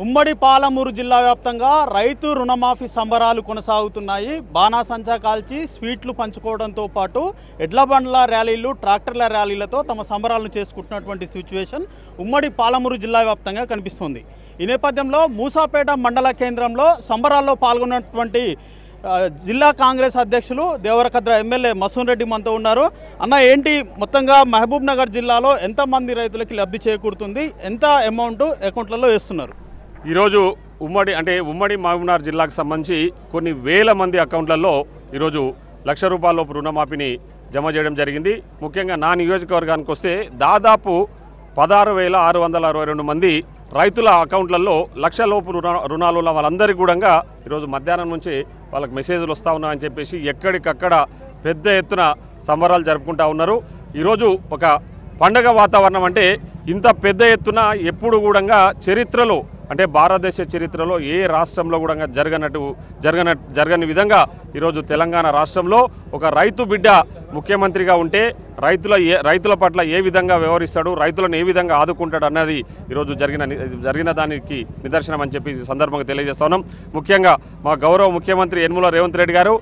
ఉమ్మడి పాలమూరు జిల్లా వ్యాప్తంగా రైతు రుణమాఫీ సంబరాలు కొనసాగుతున్నాయి. బాణాసంచా కాల్చి స్వీట్లు పంచుకోవడంతో పాటు ఎడ్ల బండ్ల ర్యాలీలు, ట్రాక్టర్ల ర్యాలీలతో తమ సంబరాలను చేసుకుంటున్నటువంటి సిచ్యువేషన్ ఉమ్మడి పాలమూరు జిల్లా వ్యాప్తంగా కనిపిస్తుంది. ఈ నేపథ్యంలో మూసాపేట మండల కేంద్రంలో సంబరాల్లో పాల్గొన్నటువంటి జిల్లా కాంగ్రెస్ అధ్యక్షులు దేవరకద్ర ఎమ్మెల్యే మసూన్ రెడ్డి మనతో ఉన్నారు. అన్న, ఏంటి మొత్తంగా మహబూబ్ నగర్ జిల్లాలో ఎంతమంది రైతులకి లబ్ధి చేకూరుతుంది, ఎంత అమౌంట్ అకౌంట్లలో వేస్తున్నారు? ఈరోజు ఉమ్మడి మహబూబ్నగర్ జిల్లాకు సంబంధించి కొన్ని వేల మంది అకౌంట్లలో ఈరోజు ₹1,00,000 రుణమాఫీని జమ చేయడం జరిగింది. ముఖ్యంగా నా నియోజకవర్గానికి వస్తే దాదాపు 16,662 మంది రైతుల అకౌంట్లలో ₹1,00,000 రుణాలు ఉన్న వాళ్ళందరికీ కూడా ఈరోజు మధ్యాహ్నం నుంచి వాళ్ళకి మెసేజ్లు వస్తూ ఉన్నాయని చెప్పేసి ఎక్కడికక్కడ పెద్ద ఎత్తున సంబరాలు జరుపుకుంటూ ఉన్నారు. ఈరోజు ఒక పండగ వాతావరణం, అంటే ఇంత పెద్ద ఎత్తున ఎప్పుడు కూడా చరిత్రలో, అంటే భారతదేశ చరిత్రలో ఏ రాష్ట్రంలో కూడా జరగని విధంగా ఈరోజు తెలంగాణ రాష్ట్రంలో ఒక రైతు బిడ్డ ముఖ్యమంత్రిగా ఉంటే రైతుల పట్ల ఏ విధంగా వ్యవహరిస్తాడు, రైతులను ఏ విధంగా ఆదుకుంటాడు అన్నది ఈరోజు జరిగిన దానికి నిదర్శనం అని చెప్పి ఈ సందర్భంగా తెలియజేస్తున్నాం. ముఖ్యంగా మా గౌరవ ముఖ్యమంత్రి యనమల రేవంత్ రెడ్డి గారు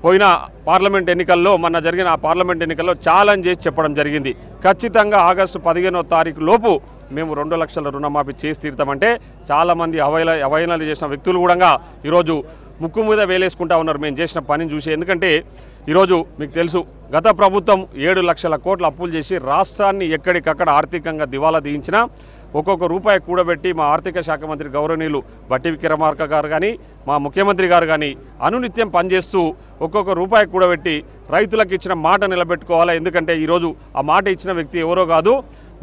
పోయిన పార్లమెంట్ ఎన్నికల్లో, మొన్న జరిగిన ఆ పార్లమెంట్ ఎన్నికల్లో ఛాలెంజ్ చేసి చెప్పడం జరిగింది. ఖచ్చితంగా ఆగస్టు 15వ తారీఖు లోపు మేము 2 లక్షల రుణమాఫీ చేసి తీరుతామంటే చాలామంది అవహేళనలు చేసిన వ్యక్తులు కూడా ఈరోజు ముక్కు మీద వేలేసుకుంటా ఉన్నారు మేము చేసిన పనిని చూసి. ఎందుకంటే ఈరోజు మీకు తెలుసు, గత ప్రభుత్వం 7 లక్షల కోట్ల అప్పులు చేసి రాష్ట్రాన్ని ఎక్కడికక్కడ ఆర్థికంగా దివాలా తీయించిన ఒక్కొక్క రూపాయి కూడబెట్టి మా ఆర్థిక శాఖ మంత్రి గౌరవనీయులు బట్టి విక్రమార్క గారు కానీ, మా ముఖ్యమంత్రి గారు కానీ అనునిత్యం పనిచేస్తూ ఒక్కొక్క రూపాయి కూడబెట్టి రైతులకు ఇచ్చిన మాట నిలబెట్టుకోవాలి. ఎందుకంటే ఈరోజు ఆ మాట ఇచ్చిన వ్యక్తి ఎవరో కాదు,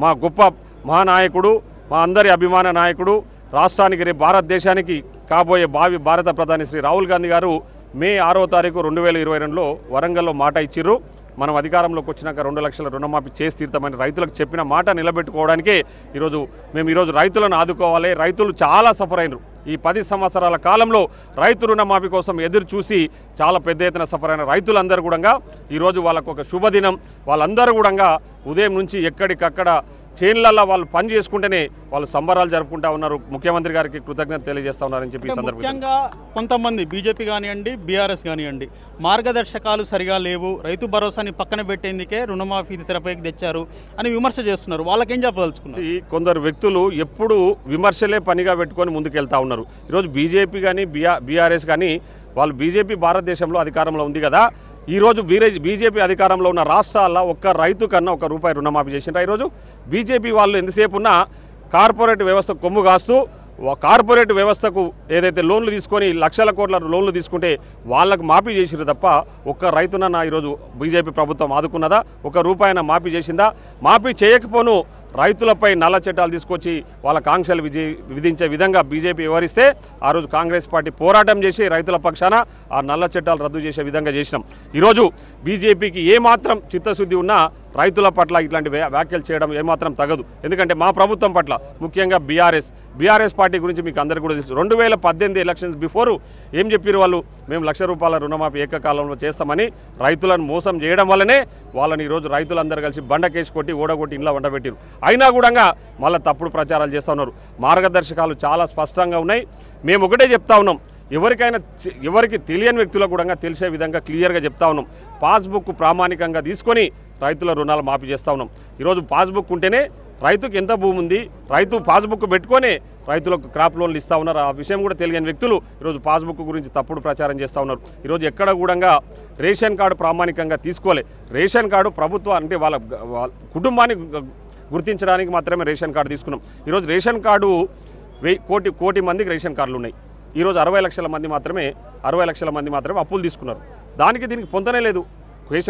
మా గొప్ప మహానాయకుడు, మా అందరి అభిమాన నాయకుడు, రాష్ట్రానికి రేపు భారతదేశానికి కాబోయే భారత ప్రధాని శ్రీ రాహుల్ గాంధీ గారు మే 6వ తారీఖు 2022లో వరంగల్లో మాట ఇచ్చిర్రు. మనం అధికారంలోకి వచ్చినాక 2 లక్షల రుణమాఫీ చేసి తీరుతామని రైతులకు చెప్పిన మాట నిలబెట్టుకోవడానికే ఈరోజు రైతులను ఆదుకోవాలి. రైతులు చాలా సఫర్ అయినరు. ఈ 10 సంవత్సరాల కాలంలో రైతు రుణమాఫీ కోసం ఎదురు చూసి చాలా పెద్ద ఎత్తున సఫర్ అయిన రైతులందరూ కూడా ఈరోజు వాళ్ళకు ఒక శుభదినం. వాళ్ళందరూ కూడా ఉదయం నుంచి ఎక్కడికక్కడ చేన్లల్లో వాళ్ళు పని చేసుకుంటేనే వాళ్ళు సంబరాలు జరుపుకుంటా ఉన్నారు. ముఖ్యమంత్రి గారికి కృతజ్ఞత తెలియజేస్తా ఉన్నారని చెప్పి ముఖ్యంగా కొంతమంది బీజేపీ కానివ్వండి, బీఆర్ఎస్ కానివ్వండి, మార్గదర్శకాలు సరిగా లేవు, రైతు భరోసాని పక్కన పెట్టేందుకే రుణమాఫీ తెరపైకి తెచ్చారు అని విమర్శ చేస్తున్నారు. వాళ్ళకేం చెప్పదలుచుకున్నారు? కొందరు వ్యక్తులు ఎప్పుడు విమర్శలే పనిగా పెట్టుకొని ముందుకెళ్తా ఉన్నారు. ఈరోజు బీజేపీ కానీ బీఆర్ఎస్ కానీ, వాళ్ళు బీజేపీ భారతదేశంలో అధికారంలో ఉంది కదా, ఈరోజు బీజేపీ అధికారంలో ఉన్న రాష్ట్రాల్లో ఒక్క రైతు కన్నా ₹1 రుణమాఫీ చేసిండ్రు. ఈరోజు బీజేపీ వాళ్ళు ఎంతసేపు ఉన్న కార్పొరేట్ వ్యవస్థ కొమ్ము కాస్తూ కార్పొరేట్ వ్యవస్థకు ఏదైతే లోన్లు తీసుకొని లక్షల కోట్ల లోన్లు తీసుకుంటే వాళ్ళకు మాఫీ చేసిరు తప్ప ఒక్క రైతునన్నా ఈరోజు బీజేపీ ప్రభుత్వం ఆదుకున్నదా? ₹1 మాఫీ చేసిందా? మాఫీ చేయకపోను రైతులపై నల్ల చట్టాలు తీసుకొచ్చి వాళ్ళ కాంక్షలు విధించే విధంగా బీజేపీ వ్యవహరిస్తే ఆ రోజు కాంగ్రెస్ పార్టీ పోరాటం చేసి రైతుల పక్షాన ఆ నల్ల చట్టాలు రద్దు చేసే విధంగా చేసినాం. ఈరోజు బీజేపీకి ఏమాత్రం చిత్తశుద్ధి ఉన్నా రైతుల పట్ల ఇట్లాంటి వ్యాఖ్యలు చేయడం ఏమాత్రం తగదు. ఎందుకంటే మా ప్రభుత్వం పట్ల, ముఖ్యంగా బీఆర్ఎస్ పార్టీ గురించి మీకు అందరికీ కూడా తెలుసు. 2018 ఎలక్షన్స్ బిఫోరు ఏం చెప్పారు వాళ్ళు? మేము ₹1,00,000 రుణమాఫీ ఏకకాలంలో చేస్తామని రైతులను మోసం చేయడం వల్లనే వాళ్ళని ఈరోజు రైతులందరూ కలిసి బండకేసి కొట్టి ఓడగొట్టి ఇంట్లో వండబెట్టారు. అయినా కూడా మళ్ళీ తప్పుడు ప్రచారాలు చేస్తూ ఉన్నారు. మార్గదర్శకాలు చాలా స్పష్టంగా ఉన్నాయి. మేము ఒకటే చెప్తా ఉన్నాం, ఎవరికి తెలియని వ్యక్తులకు కూడా తెలిసే విధంగా క్లియర్గా చెప్తా ఉన్నాం. పాస్బుక్ ప్రామాణికంగా తీసుకొని రైతుల రుణాలు మాఫీ చేస్తూ ఉన్నాం. ఈరోజు పాస్బుక్ ఉంటేనే రైతుకు ఎంత భూమి ఉంది, రైతు పాస్బుక్ పెట్టుకొని రైతులకు క్రాప్ లోన్లు ఇస్తూ ఉన్నారు. ఆ విషయం కూడా తెలియని వ్యక్తులు ఈరోజు పాస్బుక్ గురించి తప్పుడు ప్రచారం చేస్తూ ఉన్నారు. ఈరోజు ఎక్కడ కూడా రేషన్ కార్డు ప్రామాణికంగా తీసుకోలే. రేషన్ కార్డు ప్రభుత్వం అంటే వాళ్ళ కుటుంబాన్ని గుర్తించడానికి మాత్రమే రేషన్ కార్డు తీసుకున్నాం. ఈరోజు రేషన్ కార్డు కోటి మందికి రేషన్ కార్డులు ఉన్నాయి. ఈరోజు 60 లక్షల మంది మాత్రమే అప్పులు తీసుకున్నారు. దీనికి పొందనే లేదు.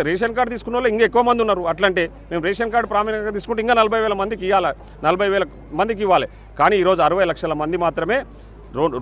రేషన్ కార్డు తీసుకున్న వాళ్ళు ఇంకా ఎక్కువ మంది ఉన్నారు. అట్లంటే మేము రేషన్ కార్డు ప్రామాణికంగా తీసుకుంటే ఇంకా 40,000 మందికి ఇవ్వాలి, 40,000 మందికి ఇవ్వాలి. కానీ ఈరోజు 60 లక్షల మంది మాత్రమే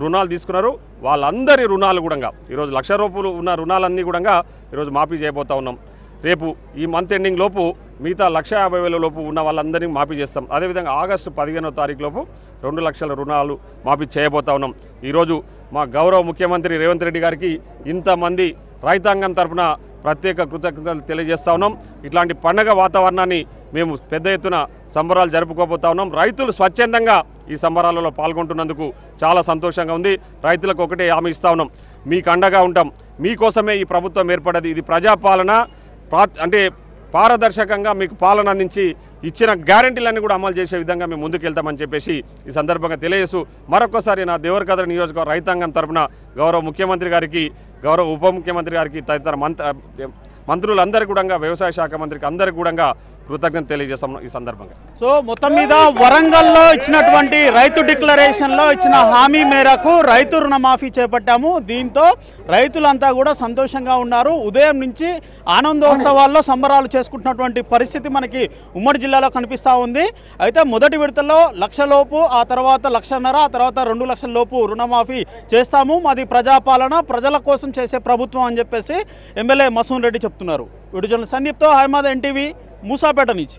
రుణాలు తీసుకున్నారు. వాళ్ళందరి రుణాలు కూడా ఈరోజు ₹1,00,000 ఉన్న రుణాలన్నీ కూడా ఈరోజు మాఫీ చేయబోతా ఉన్నాం. రేపు ఈ మంత్ ఎండింగ్ లోపు మిగతా 1,50,000 లోపు ఉన్న వాళ్ళందరినీ మాఫీ చేస్తాం. అదేవిధంగా ఆగస్టు 15వ తారీఖు లోపు 2 లక్షల రుణాలు మాఫీ చేయబోతా ఉన్నాం. ఈరోజు మా గౌరవ ముఖ్యమంత్రి రేవంత్ రెడ్డి గారికి ఇంతమంది రైతాంగం తరఫున ప్రత్యేక కృతజ్ఞతలు తెలియజేస్తా ఉన్నాం. ఇట్లాంటి పండగ వాతావరణాన్ని మేము పెద్ద ఎత్తున సంబరాలు జరుపుకోబోతా ఉన్నాం. రైతులు స్వచ్ఛందంగా ఈ సంబరాలలో పాల్గొంటున్నందుకు చాలా సంతోషంగా ఉంది. రైతులకు ఒకటే హామీ ఇస్తా ఉన్నాం, మీకు అండగా ఉంటాం. మీకోసమే ఈ ప్రభుత్వం ఏర్పడ్డది. ఇది ప్రజాపాలన, అంటే పారదర్శకంగా మీకు పాలన అందించి ఇచ్చిన గ్యారెంటీలన్నీ కూడా అమలు చేసే విధంగా మేము ముందుకెళ్తామని చెప్పేసి ఈ సందర్భంగా తెలియజేస్తూ మరొకసారి నా దేవరకద్ర నియోజకవర్గ రైతాంగం తరఫున గౌరవ ముఖ్యమంత్రి గారికి, గౌరవ ఉప ముఖ్యమంత్రి గారికి, తదితర మంత్రులందరికీ కూడా, వ్యవసాయ శాఖ మంత్రికి అందరికీ కూడా కృతజ్ఞత తెలియజేస్తాం ఈ సందర్భంగా. సో మొత్తం మీద వరంగల్లో ఇచ్చినటువంటి రైతు డిక్లరేషన్లో ఇచ్చిన హామీ మేరకు రైతు రుణమాఫీ చేపట్టాము. దీంతో రైతులంతా కూడా సంతోషంగా ఉన్నారు. ఉదయం నుంచి ఆనందోత్సవాల్లో సంబరాలు చేసుకుంటున్నటువంటి పరిస్థితి మనకి ఉమ్మడి జిల్లాలో కనిపిస్తూ ఉంది. అయితే మొదటి విడతలో 1,00,000 లోపు, ఆ తర్వాత 1,50,000, ఆ తర్వాత 2 లక్షల లోపు రుణమాఫీ చేస్తాము. మాది ప్రజాపాలన, ప్రజల కోసం చేసే ప్రభుత్వం అని చెప్పేసి ఎమ్మెల్యే మసూన్ రెడ్డి చెప్తున్నారు. వీడియో జర్నలిస్ట్ సందీప్తో హైమాద్, ఎన్టీవీ, మూసాపేట నుంచి.